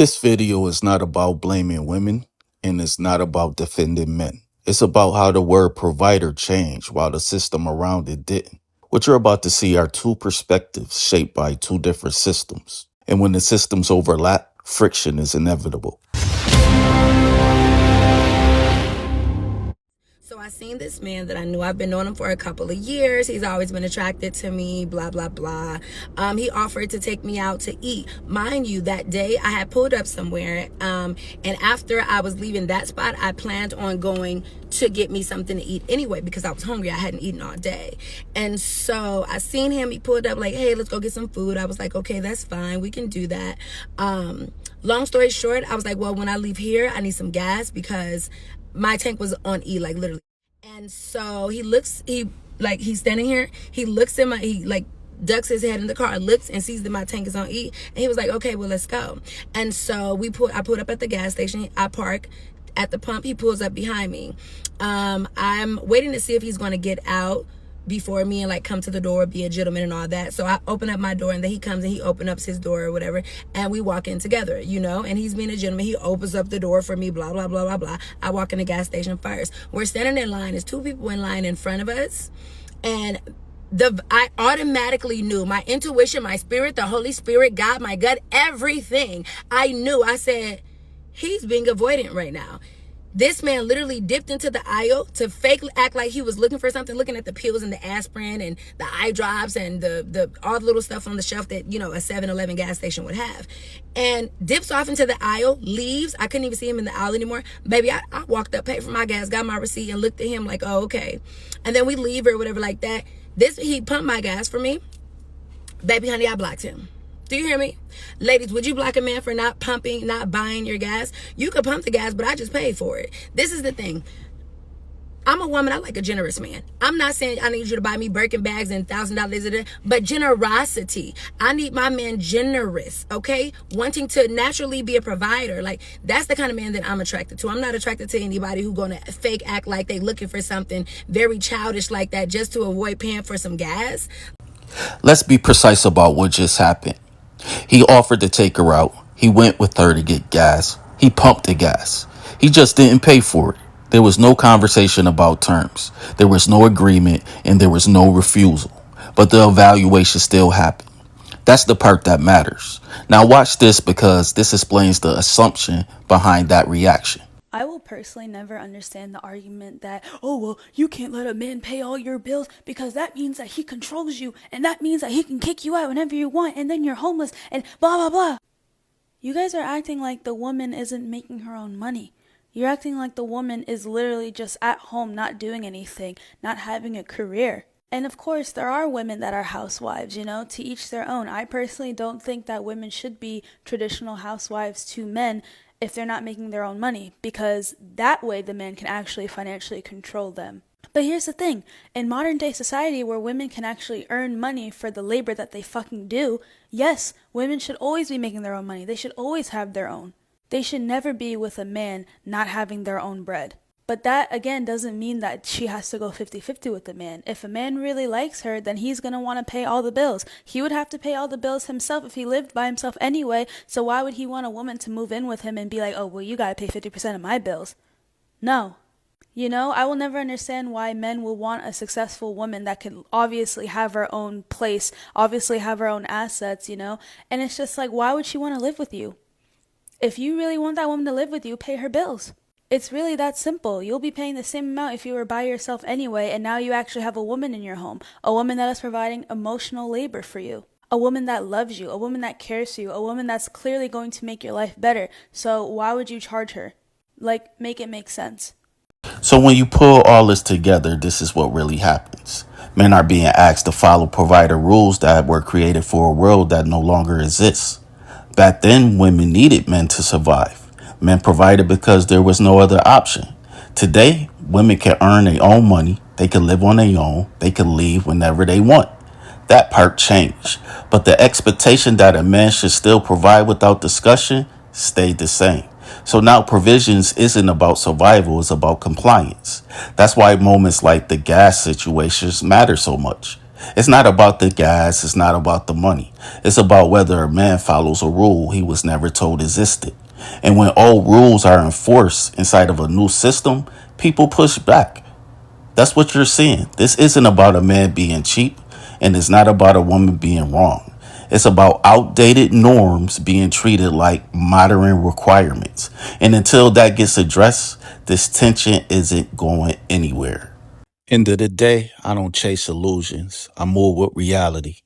This video is not about blaming women and it's not about defending men. It's about how the word provider changed while the system around it didn't. What you're about to see are two perspectives shaped by two different systems. And when the systems overlap, friction is inevitable. So I seen this man that I knew. I've been knowing him for a couple of years. He's always been attracted to me, blah, blah, blah. He offered to take me out to eat. Mind you, that day I had pulled up somewhere. And after I was leaving that spot, I planned on going to get me something to eat anyway because I was hungry. I hadn't eaten all day. And so I seen him. He pulled up like, hey, let's go get some food. I was like, okay, that's fine. We can do that. Long story short, I was like, well, when I leave here, I need some gas because my tank was on E, like literally. And so he's standing here. He looks in he ducks his head in the car, looks and sees that my tank is on E. And he was like, okay, well, let's go. And so I pulled up at the gas station. I park at the pump. He pulls up behind me. I'm waiting to see if he's going to get out before me and like come to the door, be a gentleman and all that. So I open up my door and then he comes and he opens up his door or whatever. And we walk in together, and he's being a gentleman. He opens up the door for me, blah, blah, blah, blah, blah. I walk in the gas station first. We're standing in line. There's two people in line in front of us. And I automatically knew, my intuition, my spirit, the Holy Spirit, God, my gut, everything. I knew. I said, he's being avoidant right now. This man literally dipped into the aisle to fake act like he was looking for something, looking at the pills and the aspirin and the eye drops and the all the little stuff on the shelf that, a 7-Eleven gas station would have. And dips off into the aisle, leaves. I couldn't even see him in the aisle anymore. Baby, I walked up, paid for my gas, got my receipt, and looked at him like, oh, okay. And then we leave or whatever like that. He pumped my gas for me. Baby, honey, I blocked him. Do you hear me? Ladies, would you block a man for not pumping, not buying your gas? You could pump the gas, but I just paid for it. This is the thing. I'm a woman. I like a generous man. I'm not saying I need you to buy me Birkin bags and $1,000, but generosity. I need my man generous, okay? Wanting to naturally be a provider. Like, that's the kind of man that I'm attracted to. I'm not attracted to anybody who's going to fake act like they looking for something very childish like that just to avoid paying for some gas. Let's be precise about what just happened. He offered to take her out. He went with her to get gas. He pumped the gas. He just didn't pay for it. There was no conversation about terms. There was no agreement and there was no refusal. But the evaluation still happened. That's the part that matters. Now watch this because this explains the assumption behind that reaction. I will personally never understand the argument that, oh, well, you can't let a man pay all your bills because that means that he controls you and that means that he can kick you out whenever you want and then you're homeless and blah, blah, blah. You guys are acting like the woman isn't making her own money. You're acting like the woman is literally just at home, not doing anything, not having a career. And of course, there are women that are housewives, to each their own. I personally don't think that women should be traditional housewives to men if they're not making their own money, because that way the man can actually financially control them. But here's the thing, in modern day society where women can actually earn money for the labor that they fucking do, yes, women should always be making their own money. They should always have their own. They should never be with a man not having their own bread. But that, again, doesn't mean that she has to go 50-50 with the man. If a man really likes her, then he's going to want to pay all the bills. He would have to pay all the bills himself if he lived by himself anyway, so why would he want a woman to move in with him and be like, oh, well, you got to pay 50% of my bills? No. I will never understand why men will want a successful woman that can obviously have her own place, obviously have her own assets, and it's just like, why would she want to live with you? If you really want that woman to live with you, pay her bills. It's really that simple. You'll be paying the same amount if you were by yourself anyway, and now you actually have a woman in your home, a woman that is providing emotional labor for you, a woman that loves you, a woman that cares for you, a woman that's clearly going to make your life better. So why would you charge her? Make it make sense. So when you pull all this together, this is what really happens. Men are being asked to follow provider rules that were created for a world that no longer exists. Back then, women needed men to survive. Men provided because there was no other option. Today, women can earn their own money. They can live on their own. They can leave whenever they want. That part changed. But the expectation that a man should still provide without discussion stayed the same. So now provisions isn't about survival, it's about compliance. That's why moments like the gas situations matter so much. It's not about the gas, it's not about the money. It's about whether a man follows a rule he was never told existed. And when old rules are enforced inside of a new system, people push back. That's what you're seeing. This isn't about a man being cheap, and it's not about a woman being wrong. It's about outdated norms being treated like modern requirements. And until that gets addressed, this tension isn't going anywhere. End of the day, I don't chase illusions. I move with reality.